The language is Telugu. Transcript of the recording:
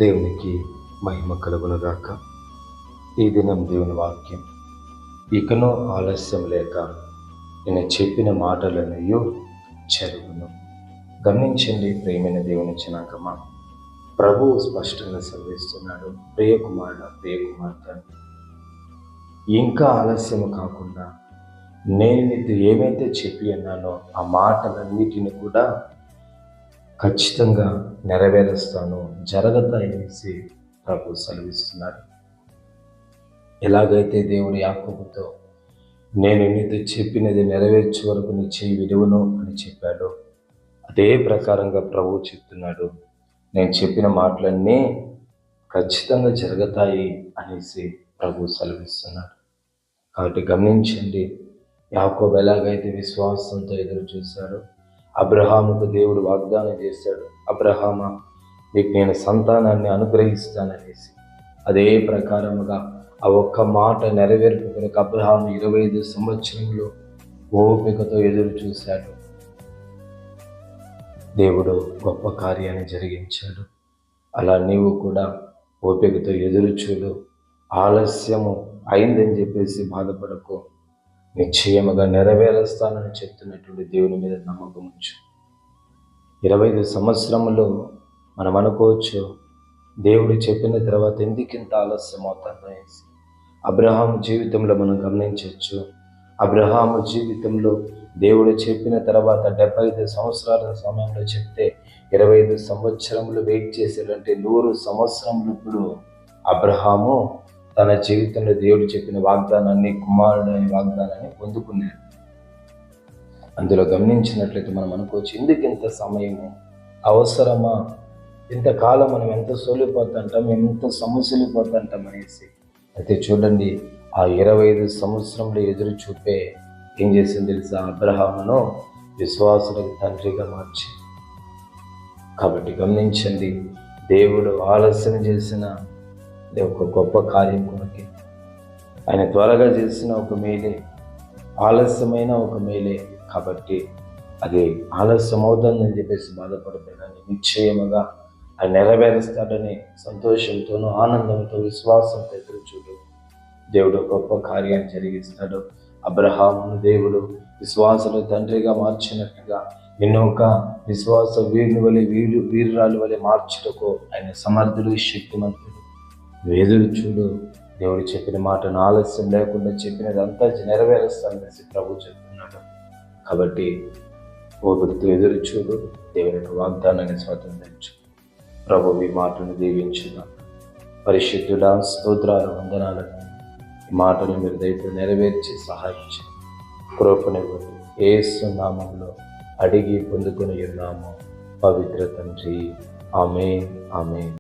దేవునికి మహిమ కలుగునుగాక. ఈ దినం దేవుని వాక్యం, ఇకనో ఆలస్యం లేక నేను చెప్పిన మాటలన్నయో జరుగును. గమనించండి ప్రియమైన దేవుని జనాంగమా, ప్రభువు స్పష్టంగా సెలవిస్తున్నాడు, ప్రియకుమార్తె, ఇంకా ఆలస్యం కాకుండా నేను నీతో ఏమైతే చెప్పి అన్నానో ఆ మాటలన్నిటిని కూడా ఖచ్చితంగా నెరవేరుస్తాను, జరగతాయనేసి ప్రభు సెలవిస్తున్నాడు. ఎలాగైతే దేవుడు యాకోబుతో నేను నీతో చెప్పినది నెరవేర్చే వరకు నీ చేయి విడువను అని చెప్పాడో, అదే ప్రకారంగా ప్రభువు చెప్తున్నాడు, నేను చెప్పిన మాటలన్నీ ఖచ్చితంగా జరుగుతాయి అనేసి ప్రభు సెలవిస్తున్నాడు. కాబట్టి గమనించండి, యాకోబు ఎలాగైతే విశ్వాసంతో ఎదురు చూశాడో, అబ్రహాముకు దేవుడు వాగ్దానం చేశాడు, అబ్రహామా నీకు నేను సంతానాన్ని అనుగ్రహిస్తాననేసి. అదే ప్రకారముగా ఆ ఒక్క మాట నెరవేర్పు కొరకు అబ్రహాము 25 సంవత్సరంలో ఓపికతో ఎదురు చూశాడు. దేవుడు గొప్ప కార్యాన్ని జరిగించాడు. అలా నీవు కూడా ఓపికతో ఎదురు చూడు. ఆలస్యము అయిందని చెప్పేసి బాధపడకు, నిశ్చయముగా నెరవేరుస్తానని చెప్తున్నటువంటి దేవుని మీద నమ్మకం ఉంచు. 25 సంవత్సరములు మనం అనుకోవచ్చు, దేవుడు చెప్పిన తర్వాత ఎందుకింత ఆలస్యం అవుతుందో అనేసి. అబ్రహాము జీవితంలో మనం గమనించవచ్చు. అబ్రహాము జీవితంలో దేవుడు చెప్పిన తర్వాత 75 సంవత్సరాల సమయంలో చెప్తే 25 సంవత్సరములు వెయిట్ చేశాడంటే 100 సంవత్సరములు ఇప్పుడు అబ్రహాము తన జీవితంలో దేవుడు చెప్పిన వాగ్దానాన్ని, కుమారుడు అనే వాగ్దానాన్ని పొందుకున్నాడు. అందులో గమనించినట్లయితే మనం అనుకోవచ్చు, ఎందుకు ఇంత సమయము అవసరమా, ఇంతకాలం మనం ఎంత సోలిపోతుంటాం, ఎంత సమస్యలిపోతుంటాం అనేసి. అయితే చూడండి, ఆ 25 సంవత్సరంలో ఎదురు చూపే ఏం చేసింది తెలుసా, అబ్రహామును విశ్వాసులకు తండ్రిగా మార్చి. కాబట్టి గమనించండి, దేవుడు ఆలస్యం చేసిన ఒక గొప్ప కార్యం కొరకే, ఆయన త్వరగా చేసిన ఒక మేలే, ఆలస్యమైన ఒక మేలే. కాబట్టి అది ఆలస్యం అవుతుందని చెప్పేసి బాధపడతాడని, నిశ్చయముగా ఆయన నెరవేరుస్తాడని సంతోషంతోనూ ఆనందంతో విశ్వాసంతో ఎదురు చూడు. దేవుడు గొప్ప కార్యాన్ని జరిగిస్తాడు. అబ్రహామును దేవుడు విశ్వాసుల తండ్రిగా మార్చినట్టుగా నిన్ను ఒక విశ్వాస వీరుని వలె వీరురాలు వలె మార్చుటకు ఆయన సమర్థుడు, శక్తిమంతుడు. నువ్వు ఎదురు చూడు. దేవుడు చెప్పిన మాటను ఆలస్యం లేకుండా చెప్పినదంతా నెరవేరుస్తాననేసి ప్రభు చెప్తున్నాడు. కాబట్టి ఓపికతో ఎదురు చూడు, దేవుని యొక్క వాగ్దానాన్ని స్వతంత్రించు. ప్రభు ఈ మాటను దీవించుగా. పరిశుద్ధుడా, స్తోత్రాలు, వందనాలను ఈ మాటను మీరు దయతో నెరవేర్చి సహాయించి కృపనివ్వండి. యేసు నామములో అడిగి పొందుకొని ఉన్నాము పవిత్ర తండ్రి. ఆమేన్, ఆమేన్.